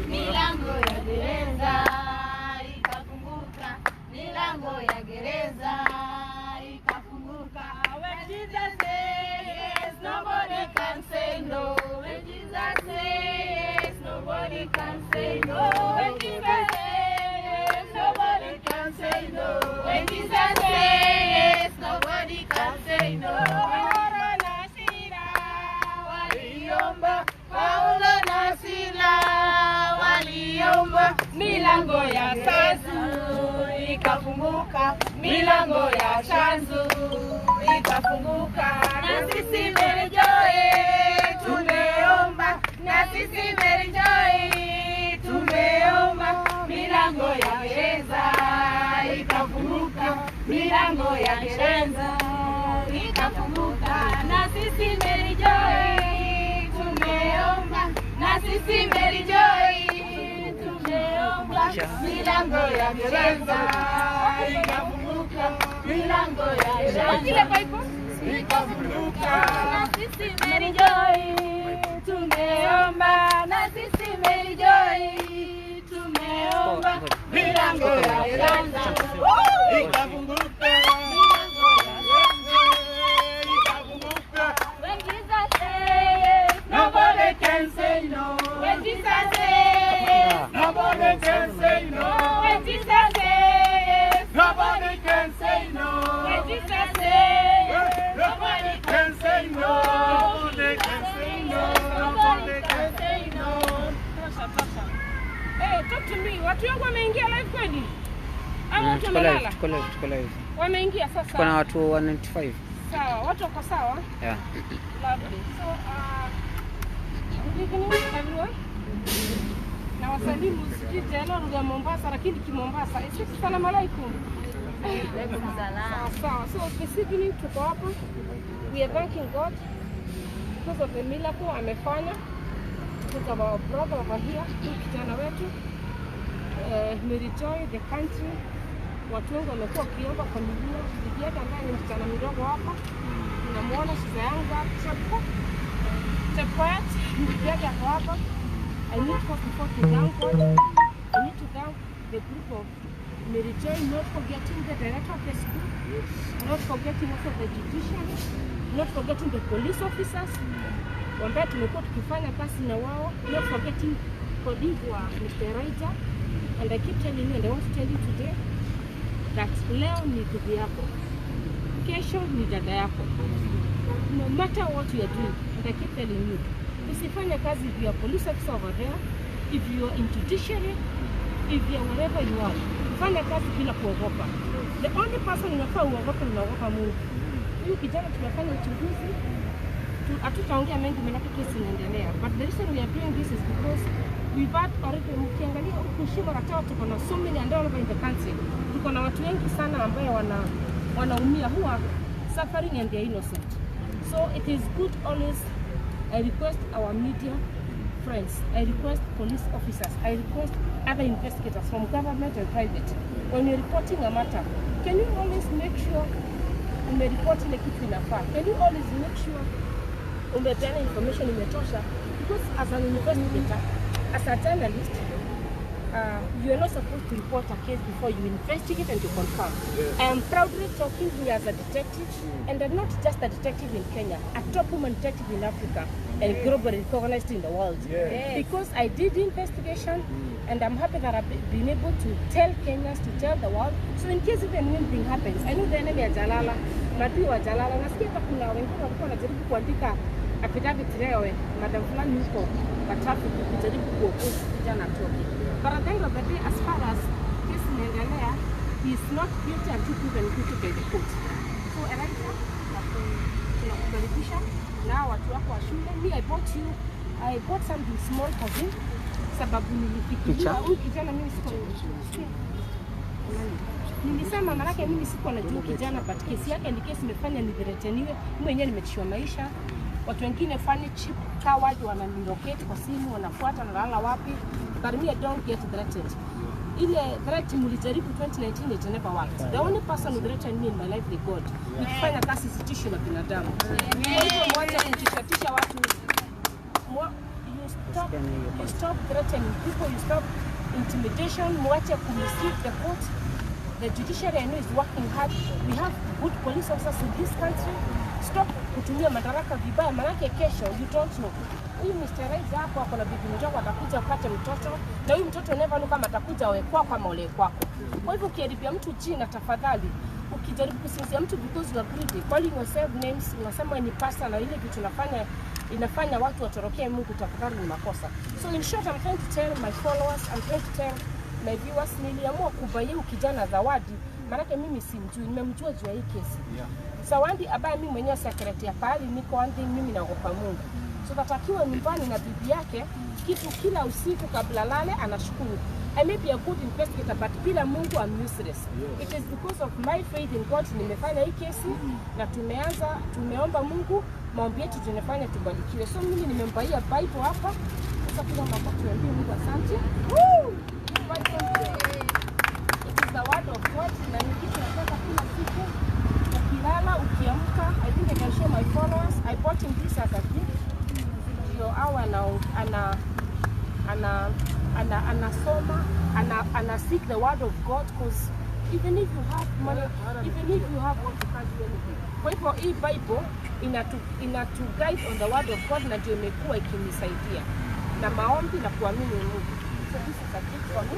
milango ya gereza ikafunguka, milango ya gereza ikafunguka. When Jesus says yes, nobody can say no. When Jesus says yes, nobody can say no. When Jesus says yes, nobody can say no. When Jesus says yes, nobody can say no. Paulo na Sila waliomba, milango ya Sanzu ikafunguka, milango ya Sanzu ikafunguka. Na sisi Mary Joy tumeomba, na sisi Mary Joy tumeomba, milango ya gereza ikafunguka, milango ya gereza ikafunguka. Na sisi Mary Joy tumeomba, na sisi Mary Joy tumeomba, milango ya gereza ikafunguka, milango ya gereza ikafunguka. Na sisi Mary Joy tumeomba, na sisi Mary Joy tumeomba, milango ya gereza ikafunguka. Nobody can say no. When Jesus says, nobody can say no. When Jesus says, nobody can say no. When Jesus says, nobody can say no. Nobody can say no. Nobody can say no. Hey, talk to me. Watu wangu wameingia live kweli? Au watu wamelala? Tuko live. Wameingia sasa. Kuna watu 195. Sawa, watu wako sawa? Yeah. Lovely. So, good evening everyone. Na wasalimu sijui tena lugha Mombasa lakini Kimombasa. Assalamu alaikum. Sawa. So this evening tuko hapa. We are thanking God because of the miracle amefanya. Tuko our brother over here, kijana wetu. Mary Joy, the country. Watu wengi wamekuwa wakiomba familia. Bibi yake ambaye ni msichana mdogo hapa. Tunamuona sasa yangu hapa. Chapwat, bibi yake ako hapa. I need first before to thank God. I need to thank the group of Mary Joy, not forgetting the director of the school, not forgetting also the judiciary, not forgetting the police officers ambao tumekuwa tukifanya kazi na wao, not forgetting colleague wa Mr. Raija. And I keep telling you and I want to tell you today that leo ni ndugu yako, kesho ni dada yako. No matter what you are doing, and I keep telling you, usifanye kazi if you are police officer over there, if you are in judiciary, if you are wherever you are, fanya kazi bila kuogopa. The only person unafaa uogope unaogopa Mungu. Huyu kijana tunafanya uchunguzi, hatutaongea mengi maana kesi inaendelea. But the reason we are doing this is because we've had already mkiangalia huku Shimo la Tewa tuko na so many and all over in the country. Tuko na watu wengi sana ambao wanaumia who are suffering and they are innocent. So it is good always, I request our media friends, I request police officers, I request other investigators from government and private, when you're reporting a matter, can you always make sure umeripoti ile kitu inafaa? Can you always make sure umepeana information imetosha? Because as an investigator, as a journalist, you are not supposed to report a case before you investigate and you confirm. Yes. I am proudly talking here as a detective, and I'm not just a detective in Kenya, a top woman detective in Africa, and globally recognized in the world. Yes. Because I did the investigation, and I'm happy that I've been able to tell Kenyans, to tell the world. So in case even anything happens, I know the enemy ya Jalala, madui wa Jalala, nasikia hata kuna wengine walikuwa wanajaribu kuandika affidavit leo, madam fulani huko wa traffic kujaribu kuokoa kijana atoke. But at the end of the day, as far as case inaendelea, he is not guilty until proven guilty by the court. So Elijah, tunakukaribisha na watu wako wa shule. Me, I bought something small for him. Sababu nilifikiria huyu kijana mimi nilisema manake mimi sikuwa najua kijana, but kesi yake ni kesi imefanya nidhreteniwe. Mimi mwenyewe nimetishwa maisha. Watu wengine funny cheap coward wananirocate kwa simu, wanafuata na lala wapi. But me, I don't get threatened. Ile threat mulijaribu 2019 it never worked. The only person who threatened me in my life is God. Nikifanya kazi sitishwe na binadamu. Kwa hivyo mwacha kutishatisha watu. stop threatening people, you stop intimidation, mwache mislead the court. The judiciary, I know, is working hard. We have good police officers in this country. Stop kutumia madaraka vibaya, manake kesho you don't know. Huyu Mr. Rais hapo ako na bibi mdogo atakuja upate mtoto, na huyu mtoto never know kama atakuja awe kwako ama ole kwako. Kwa hivyo ukiharibia mtu jina, tafadhali ukijaribu kusinzia mtu because you are greedy, calling yourself names, unasema ni pasta na ile vitu inafanya watu watorokee Mungu, tafadhali ni makosa. So in short, I'm trying to tell my followers, I'm trying to tell my viewers, niliamua kubaia kijana zawadi, manake mimi simjui, nimemjua juu ya hii kesi. Zawadi ambaye mimi mwenyewe secretary pale niko one thing, mimi naogopa Mungu. So that akiwa nyumbani na bibi yake, kitu kila usiku kabla lale anashukuru. I may be a good investigator, but bila Mungu I'm useless. It is because of my faith in God nimefanya hii kesi, na tumeomba Mungu, maombi yetu tunafanya tubarikiwe. So mimi nimembaia Bible hapa. Sasa kila mara tuambie Mungu asante. It is the word of God, na ni kitu nataka kila siku. Ukilala, ukiamka, I think I can show my followers. I bought him this as a gift. Ndio awe ana seek the word of God, because even if you have money, even if you have what, you can't do anything. Kwa hivyo hii Bible inatu guide on the word of God, na ndio imekuwa ikinisaidia na maombi na kuamini Mungu. So this is a gift for me.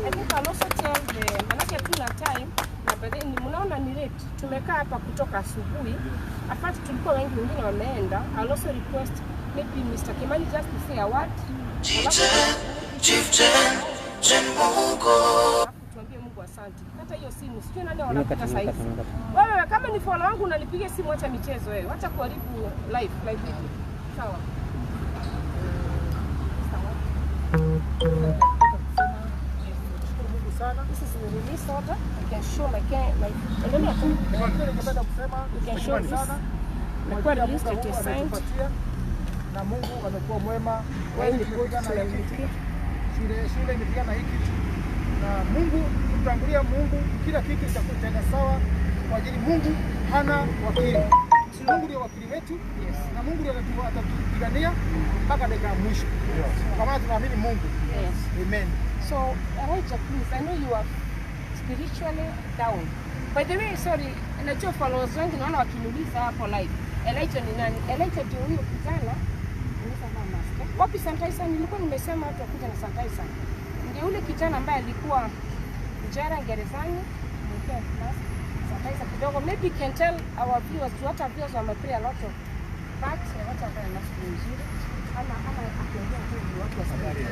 I think I'll also tell the manake tuna time, na baadaye mnaona ni late. Tumekaa hapa kutoka asubuhi. After tulikuwa wengi, wengine wameenda. I'll also request maybe Mr. Kimani just to say a word. Tuambie Mungu asante. Hata hiyo simu sio nani wanapata sasa hivi. Wewe kama ni follow wangu unanipigia simu, acha michezo wewe. Acha kuharibu live video. Sawa. This is the release order. You can show my endelea tu. Ningependa kusema shukrani sana. Nakuwa release to sign. Na Mungu amekuwa mwema. Shule imepigana hiki. Na Mungu, tutangulia Mungu, kila kitu kitakwenda sawa kwa ajili Mungu hana wakili. Mungu ndio wakili wetu. Na Mungu ndio atatupigania mpaka dakika ya mwisho. Kwa maana tunaamini Mungu. Amen. So, Elijah, please, I know you are spiritually down. By the way, sorry, najua followers wengi naona wakiniuliza hapo live. Elijah ni nani? Elijah ndio huyo kijana. Wapi sanitizer? Nilikuwa nimesema watu wakuja na sanitizer. Ndio yule kijana ambaye alikuwa jela gerezani. Ndio sanitizer kidogo. Maybe you can tell our viewers, what our viewers are pay a lot of facts, what are very nice nzuri. Ama akiongea tu watu wasabiri.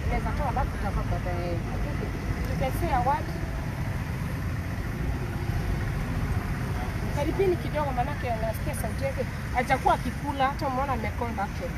Naweza toa back kutaka baadaye. You can say a word. Karibini kidogo, manake anasikia sauti yake. Hajakuwa akikula, hata umeona amekonda hapo.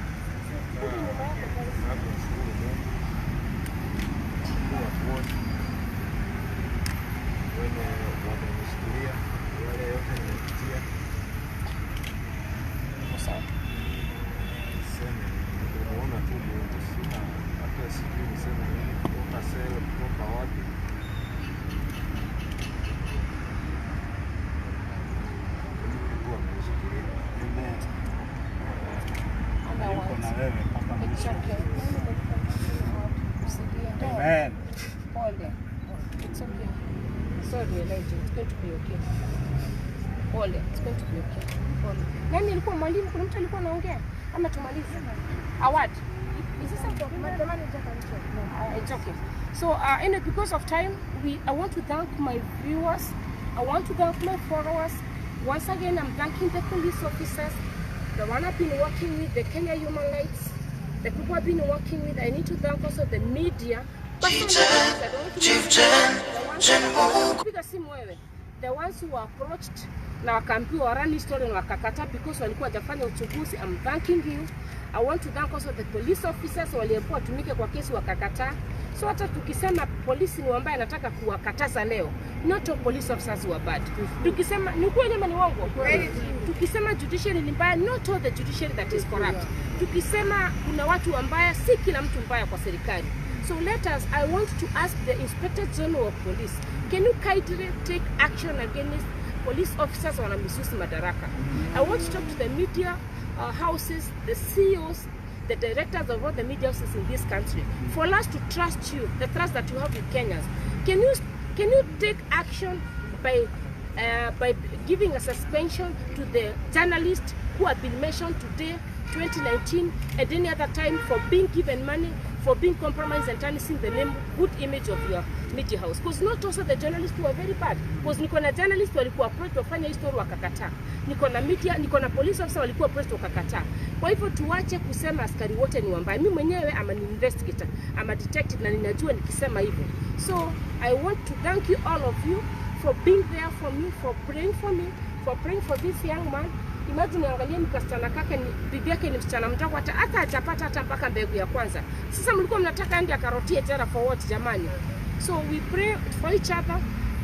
Amen. It's okay. Sorry, Elijah. It's going to be okay. Pole. It's going to be okay. Pole. Nani alikuwa mwalimu? Kuna mtu alikuwa anaongea? Ama tumalize? Award. Is this something? It's okay. So, anyway, because of time, I want to thank my viewers. I want to thank my followers. Once again, I'm thanking the police officers, the one I've been working with, the Kenya Human Rights, the people I've been working with. I need to thank also the media. The ones who were approached na wakaambiwa run story na wakakataa because walikuwa hajafanya uchunguzi. I'm thanking you. I want to thank also the police officers waliokuwa tumike kwa kesi wakakataa. So hata tukisema polisi ni ambaye anataka kuwakataza leo, not all police officers were bad. Tukisema ni kweli ama ni uongo? Tukisema judiciary ni mbaya, not all the judiciary that is corrupt. Tukisema kuna watu ambaya, si kila mtu mbaya kwa serikali. So I want to ask the Inspector General of Police, can you kindly take action against police officers on misuse madaraka? I want to talk to the media houses, the CEOs, the directors of all the media houses in this country, for us to trust you, the trust that you have with Kenyans. Can you take action by giving a suspension to the journalists who have been mentioned today, 2019, and any other time, for being given money, for being compromised and tarnishing the name, good image of your media house? Because not also the journalists who are very bad. Because niko na journalists walikuwa approach wafanya history wakakataa. Niko na police officer walikuwa approach wakakataa. Kwa hivyo tuache kusema askari wote ni wambaya. Mimi mwenyewe am an investigator, am a detective, na ninajua nikisema hivyo. So I want to thank you, all of you, for being there for me, for praying for me, for praying for this young man. Imagine angalia mkasichana kake ni bibi yake ni msichana mdogo, hata hajapata hata mpaka mbegu ya kwanza. Sasa mlikuwa mnataka ende akarotie tena for what jamani? So we pray for each other.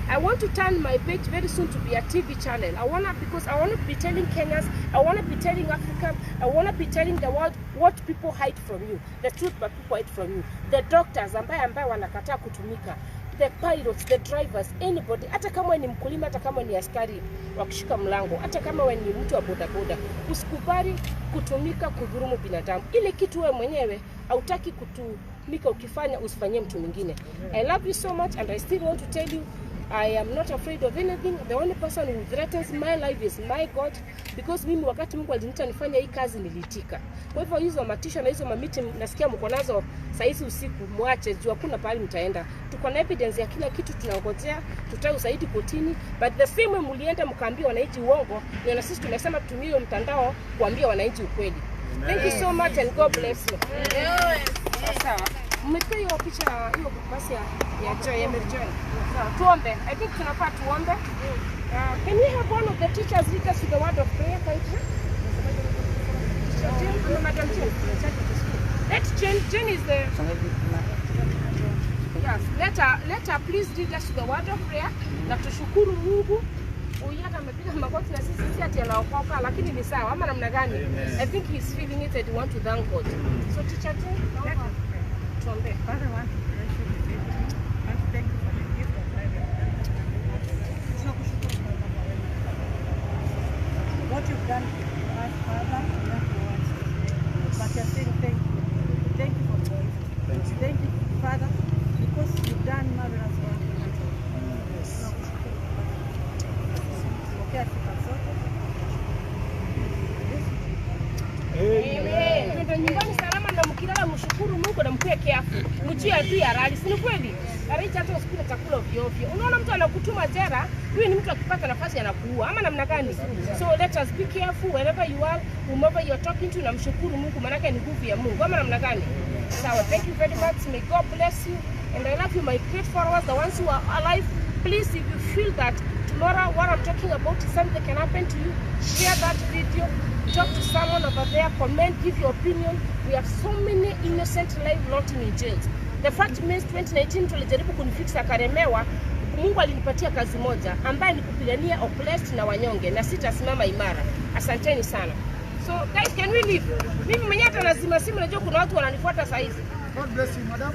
I want to turn my page very soon to be a TV channel. Because I want to be telling Kenyans, I want to be telling Africa, I want to be telling the world what people hide from you, the truth but people hide from you. The doctors ambaye wanakataa kutumika, the pilots, the drivers, anybody, hata kama ni mkulima, hata kama ni askari wakishika mlango, hata kama ni mtu wa bodaboda, usikubali kutumika kudhulumu binadamu. Ile kitu wewe mwenyewe hautaki kutumika ukifanya, usifanyie mtu mwingine. I love you so much and I still want to tell you I am not afraid of anything. The only person who threatens my life is my God, because mimi wakati Mungu aliniita nifanye hii kazi niliitika. Kwa hivyo hizo matisha na hizo mamiti nasikia mko nazo saa hizi usiku, muache juu hakuna pahali mtaenda. Tuko na evidence ya kila kitu, tunangojea tutai usaidi kotini, but the same way mlienda mkaambia wananchi uongo, na sisi tumesema tutumie mtandao kuambia wananchi ukweli. Thank you so much and God bless you. Sawa. Mmetoa hiyo picha hiyo basi ya Joy Emerjoy. Sawa, tuombe. I think tunafaa tuombe. Can we have one of the teachers lead us to the word of prayer, thank you? Madam Jen. Let's Jen is the... Yes, let her please lead us to the word of prayer. Na tushukuru Mungu. Huyu hata amepiga magoti na sisi ati anaokoka, lakini ni sawa ama namna gani? I think he's feeling it and want to thank God. So teacher Jen, tuombe. Father, I want to thank you for the gift of life. What you've done for us, Father, not for us. But you're saying thank you. Thank you for the gift. Thank you, Father, because you've done marvelous work in us. Amen. Ndio nyumbani salama na mkilala mshukuru Mungu na mkue kiafu. Mjue adui halali, si kweli? Alicha hata usikule chakula ovyo ovyo. Unaona mtu anakutuma jera, huyu ni mtu akipata nafasi anakuua ama namna gani? So let us be careful wherever you are, whomever you are talking to, na mshukuru Mungu maana ni nguvu ya Mungu ama namna gani? Sawa, thank you very much. May God bless you. And I love you, my great followers, the ones who are alive. Please, if you feel that tomorrow what I'm talking about is something that can happen to you, share that video, talk to someone over there, comment, give your opinion. We have so many innocent lives rotting in jails. The fact means 2019 tulijaribu kunifixa Karemewa, Mungu alinipatia kazi moja ambaye ni kupigania oppressed na wanyonge, na sitasimama imara. Asanteni sana. So guys, can we leave? Mimi mwenyewe hata lazima simu, najua kuna watu wananifuata saa hizi. God bless you, madam.